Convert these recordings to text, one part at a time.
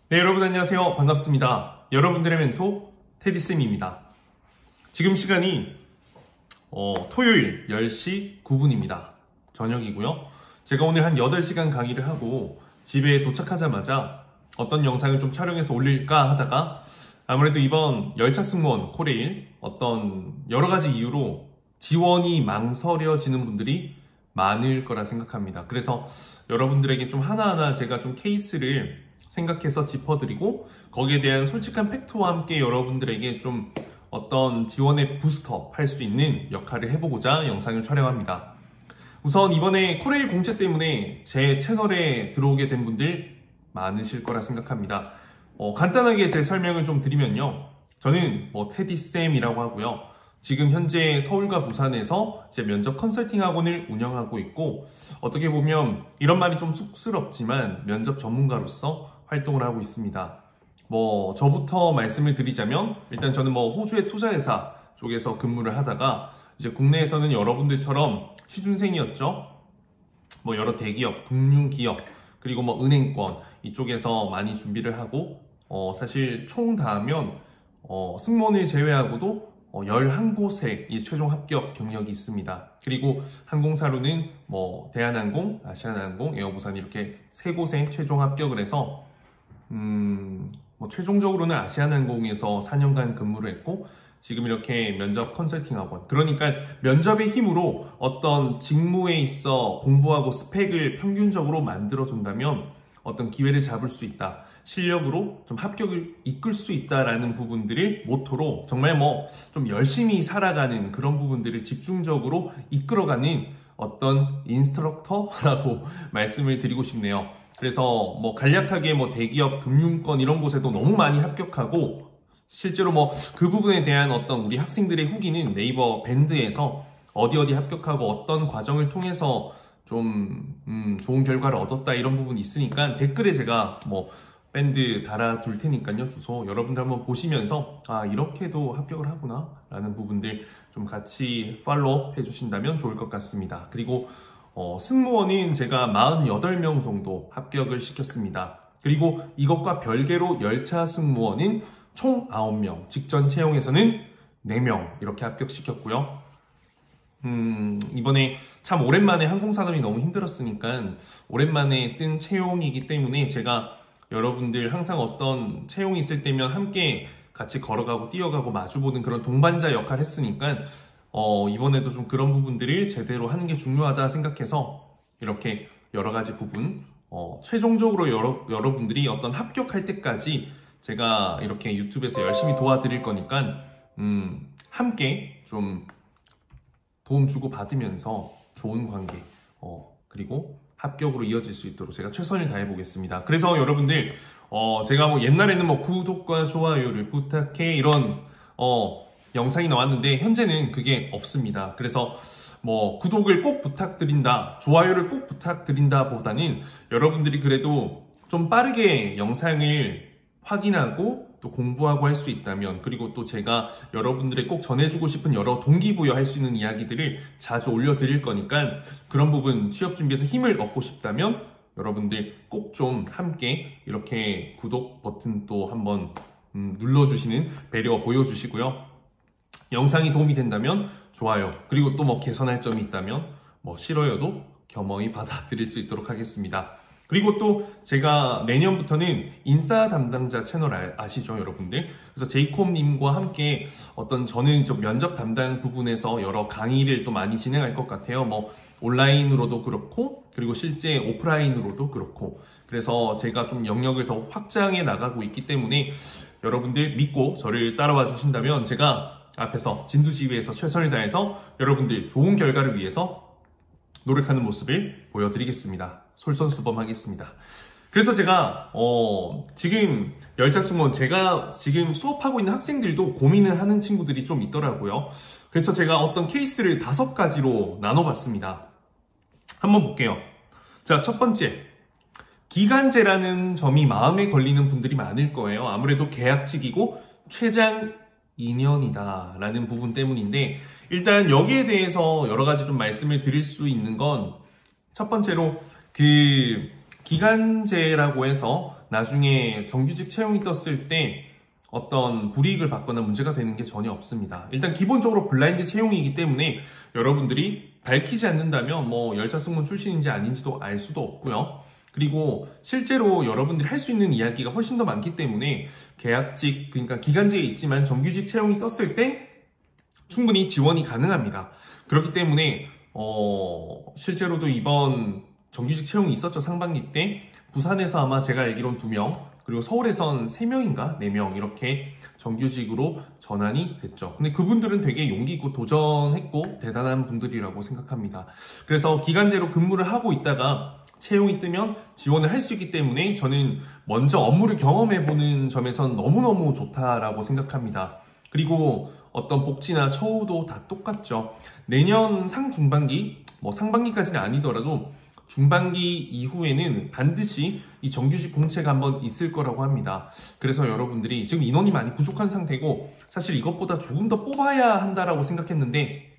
네, 여러분 안녕하세요. 반갑습니다. 여러분들의 멘토 테디쌤입니다. 지금 시간이 토요일 10시 9분입니다. 저녁이고요. 제가 오늘 한 8시간 강의를 하고 집에 도착하자마자 어떤 영상을 좀 촬영해서 올릴까 하다가 아무래도 이번 열차 승무원 코레일 어떤 여러 가지 이유로 지원이 망설여지는 분들이 많을 거라 생각합니다. 그래서 여러분들에게 좀 하나하나 제가 좀 케이스를 생각해서 짚어드리고 거기에 대한 솔직한 팩트와 함께 여러분들에게 좀 어떤 지원의 부스터 할 수 있는 역할을 해보고자 영상을 촬영합니다. 우선 이번에 코레일 공채 때문에 제 채널에 들어오게 된 분들 많으실 거라 생각합니다. 간단하게 제 설명을 좀 드리면요. 저는 테디쌤이라고 하고요. 지금 현재 서울과 부산에서 제 면접 컨설팅 학원을 운영하고 있고 어떻게 보면 이런 말이 좀 쑥스럽지만 면접 전문가로서 활동을 하고 있습니다. 저부터 말씀을 드리자면 일단 저는 호주의 투자회사 쪽에서 근무를 하다가 이제 국내에서는 여러분들처럼 취준생이었죠. 여러 대기업, 금융기업, 그리고 은행권 이쪽에서 많이 준비를 하고 사실 총 다 하면 승무원을 제외하고도 11곳에 이 최종 합격 경력이 있습니다. 그리고 항공사로는 대한항공, 아시아나항공, 에어부산 이렇게 3곳에 최종 합격을 해서 최종적으로는 아시아나항공에서 4년간 근무를 했고 지금 이렇게 면접 컨설팅 학원, 그러니까 면접의 힘으로 어떤 직무에 있어 공부하고 스펙을 평균적으로 만들어준다면 어떤 기회를 잡을 수 있다, 실력으로 좀 합격을 이끌 수 있다라는 부분들을 모토로 정말 좀 열심히 살아가는 그런 부분들을 집중적으로 이끌어가는 어떤 인스트럭터라고 말씀을 드리고 싶네요. 그래서 간략하게 대기업, 금융권 이런 곳에도 너무 많이 합격하고 실제로 그 부분에 대한 어떤 우리 학생들의 후기는 네이버 밴드에서 어디 합격하고 어떤 과정을 통해서 좀 좋은 결과를 얻었다 이런 부분이 있으니까 댓글에 제가 밴드 달아둘 테니까요. 주소 여러분들 한번 보시면서 이렇게도 합격을 하구나 라는 부분들 좀 같이 팔로우 해주신다면 좋을 것 같습니다. 그리고 승무원인 제가 48명 정도 합격을 시켰습니다. 그리고 이것과 별개로 열차 승무원인 총 9명, 직전 채용에서는 4명 이렇게 합격시켰고요. 이번에 참 오랜만에 항공산업이 너무 힘들었으니까 오랜만에 뜬 채용이기 때문에 제가 여러분들 항상 어떤 채용이 있을 때면 함께 같이 걸어가고 뛰어가고 마주보는 그런 동반자 역할을 했으니까 이번에도 좀 그런 부분들을 제대로 하는 게 중요하다 생각해서 이렇게 여러 가지 부분 최종적으로 여러분들이 어떤 합격할 때까지 제가 이렇게 유튜브에서 열심히 도와드릴 거니까 함께 좀 도움 주고 받으면서 좋은 관계 그리고 합격으로 이어질 수 있도록 제가 최선을 다해 보겠습니다. 그래서 여러분들 제가 옛날에는 구독과 좋아요를 부탁해 이런 영상이 나왔는데 현재는 그게 없습니다. 그래서 구독을 꼭 부탁드린다, 좋아요를 꼭 부탁드린다 보다는 여러분들이 그래도 좀 빠르게 영상을 확인하고 또 공부하고 할 수 있다면, 그리고 또 제가 여러분들의 꼭 전해주고 싶은 여러 동기부여할 수 있는 이야기들을 자주 올려드릴 거니까 그런 부분 취업 준비에서 힘을 얻고 싶다면 여러분들 꼭 좀 함께 이렇게 구독 버튼 또 한번 눌러주시는 배려 보여주시고요. 영상이 도움이 된다면 좋아요, 그리고 또 개선할 점이 있다면 싫어요도 겸허히 받아들일 수 있도록 하겠습니다. 그리고 또 제가 내년부터는 인싸 담당자 채널 아시죠 여러분들? 그래서 제이콥님과 함께 저는 좀 면접 담당 부분에서 여러 강의를 또 많이 진행할 것 같아요. 온라인으로도 그렇고 그리고 실제 오프라인으로도 그렇고, 그래서 제가 좀 영역을 더 확장해 나가고 있기 때문에 여러분들 믿고 저를 따라와 주신다면 제가 앞에서 진두지휘에서 최선을 다해서 여러분들 좋은 결과를 위해서 노력하는 모습을 보여드리겠습니다. 솔선수범하겠습니다. 그래서 제가 지금 열차 승무원, 제가 지금 수업하고 있는 학생들도 고민을 하는 친구들이 좀 있더라고요. 그래서 제가 어떤 케이스를 5가지로 나눠봤습니다. 한번 볼게요. 자, 첫 번째, 기간제라는 점이 마음에 걸리는 분들이 많을 거예요. 아무래도 계약직이고 최장 2년이다 라는 부분 때문인데, 일단 여기에 대해서 여러 가지 좀 말씀을 드릴 수 있는 건 첫 번째로 기간제라고 해서 나중에 정규직 채용이 떴을 때 어떤 불이익을 받거나 문제가 되는 게 전혀 없습니다. 일단 기본적으로 블라인드 채용이기 때문에 여러분들이 밝히지 않는다면 뭐 열차 승무원 출신인지 아닌지도 알 수도 없고요. 그리고 실제로 여러분들이 할 수 있는 이야기가 훨씬 더 많기 때문에 계약직, 그러니까 기간제에 있지만 정규직 채용이 떴을 때 충분히 지원이 가능합니다. 그렇기 때문에 실제로도 이번 정규직 채용이 있었죠. 상반기 때 부산에서 아마 제가 알기로는 2명, 그리고 서울에선 3명인가 4명 이렇게 정규직으로 전환이 됐죠. 근데 그분들은 되게 용기 있고 도전했고 대단한 분들이라고 생각합니다. 그래서 기간제로 근무를 하고 있다가 채용이 뜨면 지원을 할 수 있기 때문에 저는 먼저 업무를 경험해보는 점에선 너무너무 좋다라고 생각합니다. 그리고 어떤 복지나 처우도 다 똑같죠. 내년 상중반기, 뭐 상반기까지는 아니더라도 중반기 이후에는 반드시 이 정규직 공채가 한번 있을 거라고 합니다. 그래서 여러분들이 지금 인원이 많이 부족한 상태고 사실 이것보다 조금 더 뽑아야 한다라고 생각했는데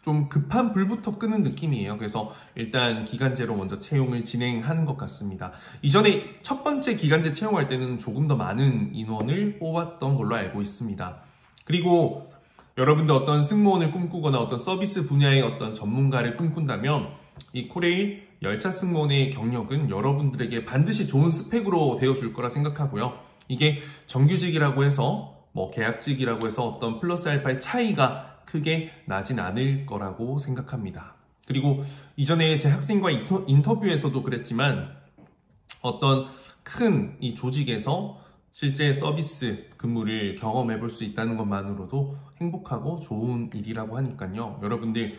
좀 급한 불부터 끄는 느낌이에요. 그래서 일단 기간제로 먼저 채용을 진행하는 것 같습니다. 이전에 첫 번째 기간제 채용할 때는 조금 더 많은 인원을 뽑았던 걸로 알고 있습니다. 그리고 여러분들 어떤 승무원을 꿈꾸거나 어떤 서비스 분야의 어떤 전문가를 꿈꾼다면 이 코레일 열차 승무원의 경력은 여러분들에게 반드시 좋은 스펙으로 되어줄 거라 생각하고요. 이게 정규직이라고 해서 뭐 계약직이라고 해서 어떤 플러스 알파의 차이가 크게 나진 않을 거라고 생각합니다. 그리고 이전에 제 학생과 인터뷰에서도 그랬지만 어떤 큰 이 조직에서 실제 서비스 근무를 경험해 볼 수 있다는 것만으로도 행복하고 좋은 일이라고 하니까요. 여러분들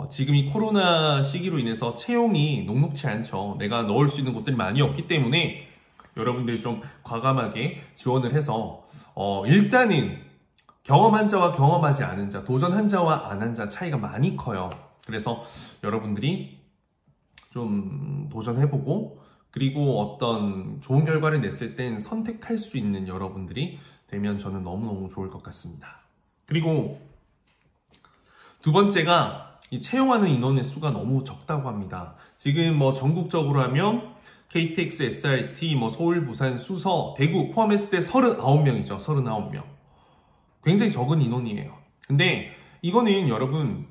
지금 이 코로나 시기로 인해서 채용이 녹록치 않죠. 내가 넣을 수 있는 곳들이 많이 없기 때문에 여러분들 좀 과감하게 지원을 해서 일단은 경험한 자와 경험하지 않은 자, 도전한 자와 안 한 자 차이가 많이 커요. 그래서 여러분들이 좀 도전해보고 그리고 어떤 좋은 결과를 냈을 땐 선택할 수 있는 여러분들이 되면 저는 너무너무 좋을 것 같습니다. 그리고 두 번째가 이 채용하는 인원의 수가 너무 적다고 합니다. 지금 뭐 전국적으로 하면 KTX, SRT, 뭐 서울, 부산, 수서, 대구 포함했을 때 39명이죠. 39명. 굉장히 적은 인원이에요. 근데 이거는 여러분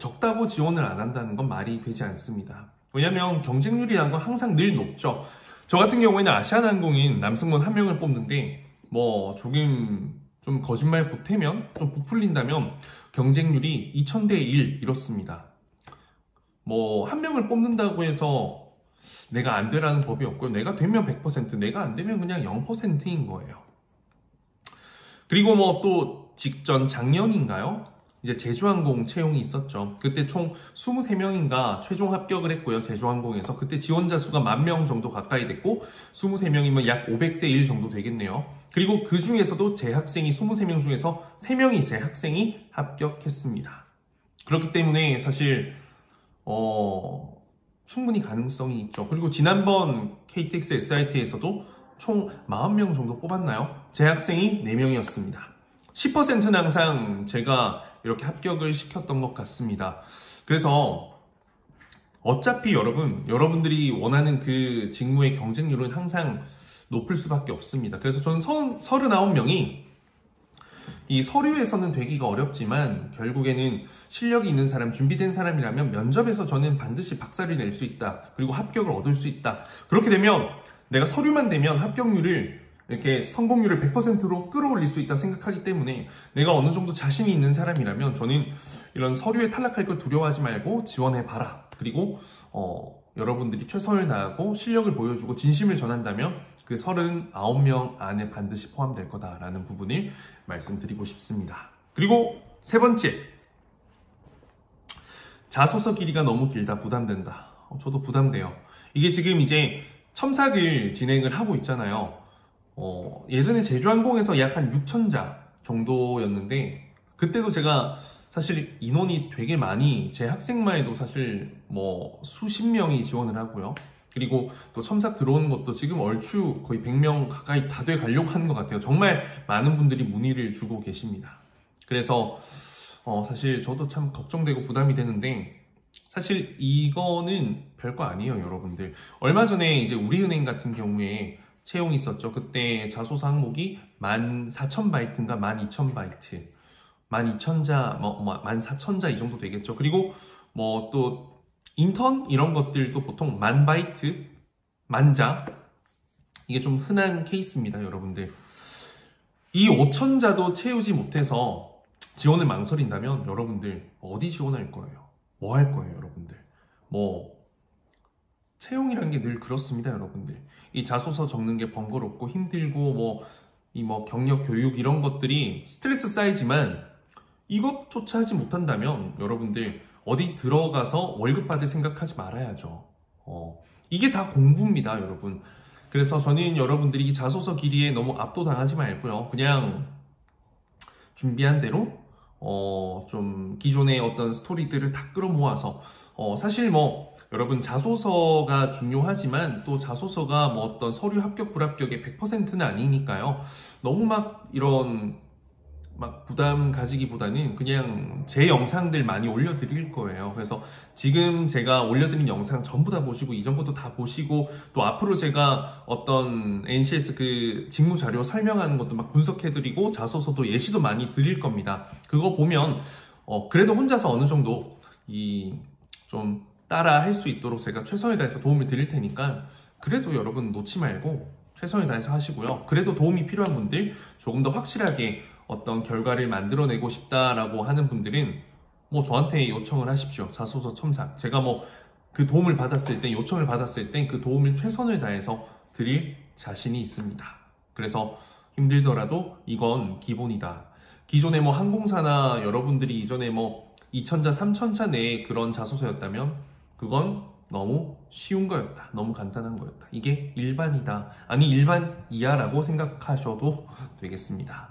적다고 지원을 안 한다는 건 말이 되지 않습니다. 왜냐면 경쟁률이라는 건 항상 늘 높죠. 저 같은 경우에는 아시아나항공인 남승무원 1명을 뽑는데 뭐 조금 좀 거짓말 보태면 좀 부풀린다면 경쟁률이 2000대 1 이렇습니다. 뭐 1명을 뽑는다고 해서 내가 안 되라는 법이 없고요. 내가 되면 100%, 내가 안 되면 그냥 0%인 거예요. 그리고 뭐 또 직전 작년인가요? 이제 제주항공 채용이 있었죠. 그때 총 23명인가 최종 합격을 했고요. 제주항공에서. 그때 지원자 수가 10,000명 정도 가까이 됐고 23명이면 약 500대 1 정도 되겠네요. 그리고 그 중에서도 재학생이 23명 중에서 3명이 재학생이 합격했습니다. 그렇기 때문에 사실 충분히 가능성이 있죠. 그리고 지난번 KTX SRT에서도 총 40명 정도 뽑았나요? 재학생이 4명이었습니다. 10%는 항상 제가 이렇게 합격을 시켰던 것 같습니다. 그래서 어차피 여러분들이 원하는 그 직무의 경쟁률은 항상 높을 수밖에 없습니다. 그래서 저는 39명이 이 서류에서는 되기가 어렵지만 결국에는 실력이 있는 사람, 준비된 사람이라면 면접에서 저는 반드시 박사를 낼 수 있다. 그리고 합격을 얻을 수 있다. 그렇게 되면 내가 서류만 되면 합격률을 이렇게 성공률을 100%로 끌어올릴 수 있다 생각하기 때문에 내가 어느 정도 자신이 있는 사람이라면 저는 이런 서류에 탈락할 걸 두려워하지 말고 지원해봐라. 그리고 여러분들이 최선을 다하고 실력을 보여주고 진심을 전한다면 그 39명 안에 반드시 포함될 거다라는 부분을 말씀드리고 싶습니다. 그리고 세 번째, 자소서 길이가 너무 길다, 부담된다. 저도 부담돼요. 이게 지금 이제 첨삭을 진행을 하고 있잖아요. 예전에 제주항공에서 약 한 6,000자 정도였는데 그때도 제가 사실 인원이 되게 많이 제 학생만 해도 사실 뭐 수십 명이 지원을 하고요. 그리고 또 첨삭 들어오는 것도 지금 얼추 거의 100명 가까이 다 돼 가려고 하는 것 같아요. 정말 많은 분들이 문의를 주고 계십니다. 그래서 사실 저도 참 걱정되고 부담이 되는데 사실 이거는 별거 아니에요, 여러분들. 얼마 전에 이제 우리은행 같은 경우에 채용이 있었죠. 그때 자소서 항목이 14,000바이트인가 12,000바이트, 12,000자, 14,000자 이 정도 되겠죠. 그리고 뭐 또 인턴 이런 것들도 보통 10,000바이트, 10,000자, 이게 좀 흔한 케이스입니다, 여러분들. 이 5,000자도 채우지 못해서 지원을 망설인다면 여러분들 어디 지원할 거예요? 뭐 할 거예요, 여러분들? 뭐 채용이란 게 늘 그렇습니다, 여러분들. 이 자소서 적는 게 번거롭고 힘들고 뭐 경력 교육 이런 것들이 스트레스 쌓이지만 이것조차 하지 못한다면 여러분들 어디 들어가서 월급 받을 생각하지 말아야죠. 이게 다 공부입니다, 여러분. 그래서 저는 여러분들이 이 자소서 길이에 너무 압도당하지 말고요. 그냥 준비한 대로 좀 기존의 어떤 스토리들을 다 끌어모아서 사실 뭐 여러분 자소서가 중요하지만 또 자소서가 뭐 어떤 서류 합격 불합격의 100%는 아니니까요. 너무 막 이런 막 부담 가지기보다는 그냥 제 영상들 많이 올려드릴 거예요. 그래서 지금 제가 올려드린 영상 전부 다 보시고 이전 것도 다 보시고 또 앞으로 제가 어떤 NCS 그 직무 자료 설명하는 것도 막 분석해드리고 자소서도 예시도 많이 드릴 겁니다. 그거 보면 그래도 혼자서 어느 정도 좀 따라 할 수 있도록 제가 최선을 다해서 도움을 드릴 테니까 그래도 여러분 놓지 말고 최선을 다해서 하시고요. 그래도 도움이 필요한 분들, 조금 더 확실하게 어떤 결과를 만들어내고 싶다라고 하는 분들은 뭐 저한테 요청을 하십시오. 자소서 첨삭. 제가 뭐 그 도움을 받았을 때, 요청을 받았을 땐 그 도움을 최선을 다해서 드릴 자신이 있습니다. 그래서 힘들더라도 이건 기본이다. 기존에 뭐 항공사나 여러분들이 이전에 뭐 2,000자, 3,000자 내에 그런 자소서였다면 그건 너무 쉬운 거였다. 너무 간단한 거였다. 이게 일반이다. 아니 일반 이하라고 생각하셔도 되겠습니다.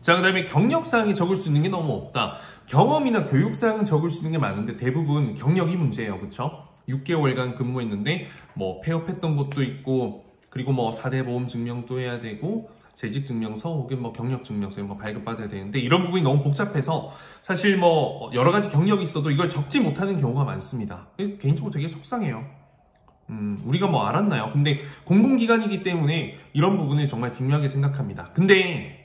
자, 그 다음에 경력사항이 적을 수 있는 게 너무 없다. 경험이나 교육사항은 적을 수 있는 게 많은데 대부분 경력이 문제예요. 그쵸? 6개월간 근무했는데 뭐 폐업했던 것도 있고 그리고 뭐 4대 보험 증명도 해야 되고 재직증명서 혹은 뭐 경력증명서 이런 거 발급받아야 되는데 이런 부분이 너무 복잡해서 사실 뭐 여러 가지 경력이 있어도 이걸 적지 못하는 경우가 많습니다. 개인적으로 되게 속상해요. 우리가 뭐 알았나요? 근데 공공기관이기 때문에 이런 부분을 정말 중요하게 생각합니다. 근데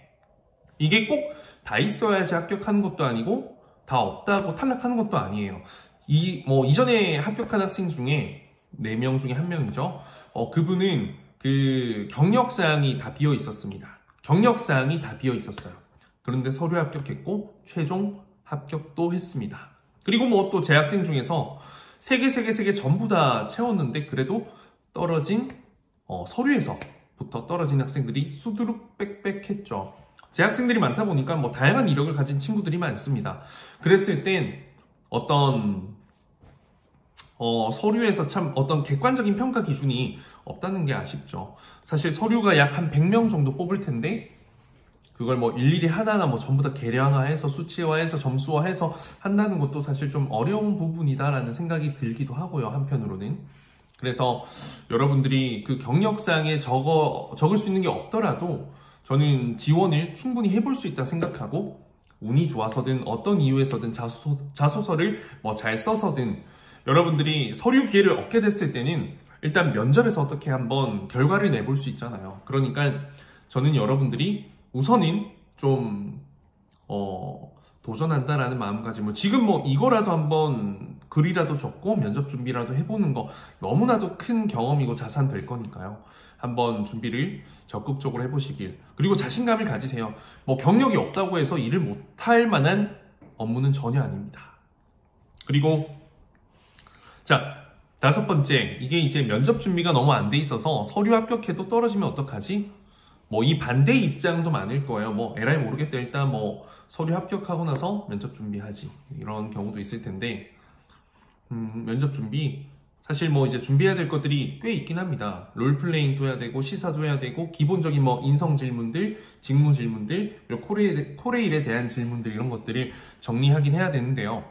이게 꼭 다 있어야지 합격하는 것도 아니고 다 없다고 탈락하는 것도 아니에요. 이전에 합격한 학생 중에 4명 중에 1명이죠. 그분은 그 경력사항이 다 비어 있었습니다. 경력사항이 다 비어 있었어요. 그런데 서류 합격했고 최종 합격도 했습니다. 그리고 뭐 또 제 학생 중에서 3개 전부 다 채웠는데 그래도 떨어진 서류에서부터 떨어진 학생들이 수두룩 빽빽했죠. 제 학생들이 많다 보니까 뭐 다양한 이력을 가진 친구들이 많습니다. 그랬을 땐 어떤 서류에서 참 어떤 객관적인 평가 기준이 없다는 게 아쉽죠. 사실 서류가 약 한 100명 정도 뽑을 텐데 그걸 뭐 일일이 하나하나 뭐 전부 다 계량화해서 수치화해서 점수화해서 한다는 것도 사실 좀 어려운 부분이다라는 생각이 들기도 하고요. 한편으로는. 그래서 여러분들이 그 경력사항에 적을 수 있는 게 없더라도 저는 지원을 충분히 해볼 수 있다 생각하고 운이 좋아서든 어떤 이유에서든 자소서를 뭐 잘 써서든 여러분들이 서류 기회를 얻게 됐을 때는 일단 면접에서 어떻게 한번 결과를 내볼 수 있잖아요. 그러니까 저는 여러분들이 우선은 좀 도전한다라는 마음가짐을 지금 뭐 이거라도 한번 글이라도 적고 면접 준비라도 해보는 거 너무나도 큰 경험이고 자산 될 거니까요. 한번 준비를 적극적으로 해보시길. 그리고 자신감을 가지세요. 뭐 경력이 없다고 해서 일을 못할 만한 업무는 전혀 아닙니다. 그리고 자, 5번째, 이게 이제 면접 준비가 너무 안 돼 있어서 서류 합격해도 떨어지면 어떡하지? 뭐 이 반대 입장도 많을 거예요. 뭐 에라이 모르겠다. 일단 뭐 서류 합격하고 나서 면접 준비하지. 이런 경우도 있을 텐데 면접 준비 사실 뭐 이제 준비해야 될 것들이 꽤 있긴 합니다. 롤플레잉도 해야 되고 시사도 해야 되고 기본적인 뭐 인성 질문들, 직무 질문들, 그리고 코레일에 대한 질문들 이런 것들을 정리하긴 해야 되는데요.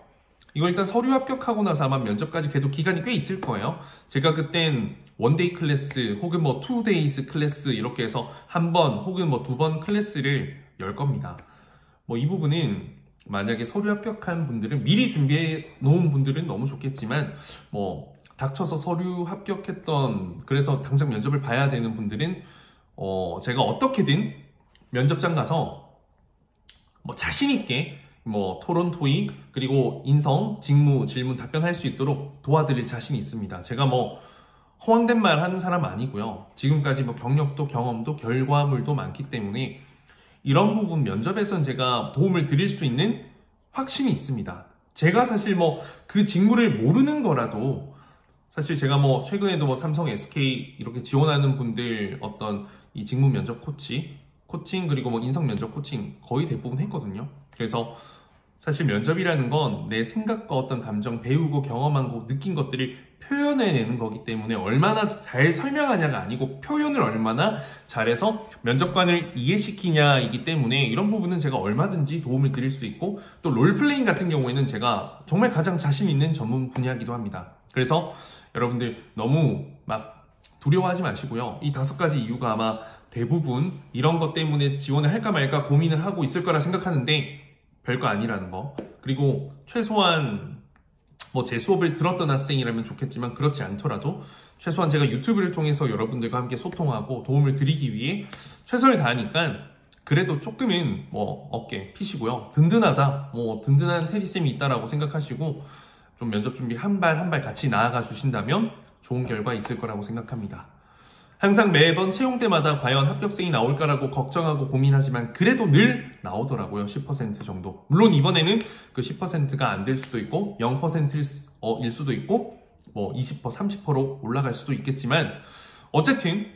이거 일단 서류 합격하고 나서 아마 면접까지 계속 기간이 꽤 있을 거예요. 제가 그땐 원데이 클래스 혹은 뭐 2days 클래스 이렇게 해서 한 번 혹은 뭐 2번 클래스를 열 겁니다. 뭐 이 부분은 만약에 서류 합격한 분들은 미리 준비해 놓은 분들은 너무 좋겠지만 뭐 닥쳐서 서류 합격했던 그래서 당장 면접을 봐야 되는 분들은 제가 어떻게든 면접장 가서 뭐 자신 있게 뭐 토론, 토익 그리고 인성, 직무, 질문 답변할 수 있도록 도와드릴 자신이 있습니다. 제가 뭐 허황된 말 하는 사람 아니고요. 지금까지 뭐 경력도 경험도 결과물도 많기 때문에 이런 부분 면접에선 제가 도움을 드릴 수 있는 확신이 있습니다. 제가 사실 뭐 그 직무를 모르는 거라도 사실 제가 뭐 최근에도 뭐 삼성, SK 이렇게 지원하는 분들 어떤 이 직무 면접 코칭 그리고 뭐 인성 면접 코칭 거의 대부분 했거든요. 그래서 사실 면접이라는 건 내 생각과 어떤 감정, 배우고 경험한 거, 느낀 것들을 표현해내는 거기 때문에 얼마나 잘 설명하냐가 아니고 표현을 얼마나 잘해서 면접관을 이해시키냐이기 때문에 이런 부분은 제가 얼마든지 도움을 드릴 수 있고 또 롤플레잉 같은 경우에는 제가 정말 가장 자신 있는 전문 분야이기도 합니다. 그래서 여러분들 너무 막 두려워하지 마시고요. 이 5가지 이유가 아마 대부분 이런 것 때문에 지원을 할까 말까 고민을 하고 있을 거라 생각하는데 별거 아니라는 거. 그리고 최소한 뭐 제 수업을 들었던 학생이라면 좋겠지만 그렇지 않더라도 최소한 제가 유튜브를 통해서 여러분들과 함께 소통하고 도움을 드리기 위해 최선을 다하니까 그래도 조금은 뭐 어깨 피시고요. 든든하다, 뭐 든든한 테디쌤이 있다라고 생각하시고 좀 면접 준비 한 발 한 발 같이 나아가 주신다면 좋은 결과 있을 거라고 생각합니다. 항상 매번 채용 때마다 과연 합격생이 나올까라고 걱정하고 고민하지만 그래도 늘 나오더라고요. 10% 정도. 물론 이번에는 그 10%가 안 될 수도 있고 0%일 수도 있고 뭐 20%, 30%로 올라갈 수도 있겠지만 어쨌든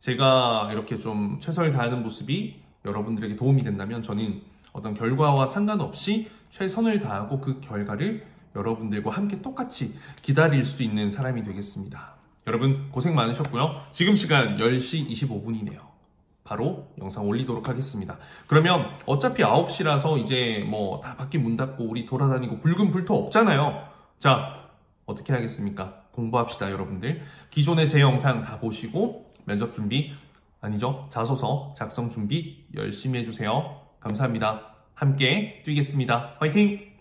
제가 이렇게 좀 최선을 다하는 모습이 여러분들에게 도움이 된다면 저는 어떤 결과와 상관없이 최선을 다하고 그 결과를 여러분들과 함께 똑같이 기다릴 수 있는 사람이 되겠습니다. 여러분 고생 많으셨고요. 지금 시간 10시 25분이네요. 바로 영상 올리도록 하겠습니다. 그러면 어차피 9시라서 이제 뭐 다 밖에 문 닫고 우리 돌아다니고 붉은 불도 없잖아요. 자, 어떻게 하겠습니까? 공부합시다, 여러분들. 기존의 제 영상 다 보시고 면접 준비, 아니죠, 자소서 작성 준비 열심히 해주세요. 감사합니다. 함께 뛰겠습니다. 화이팅!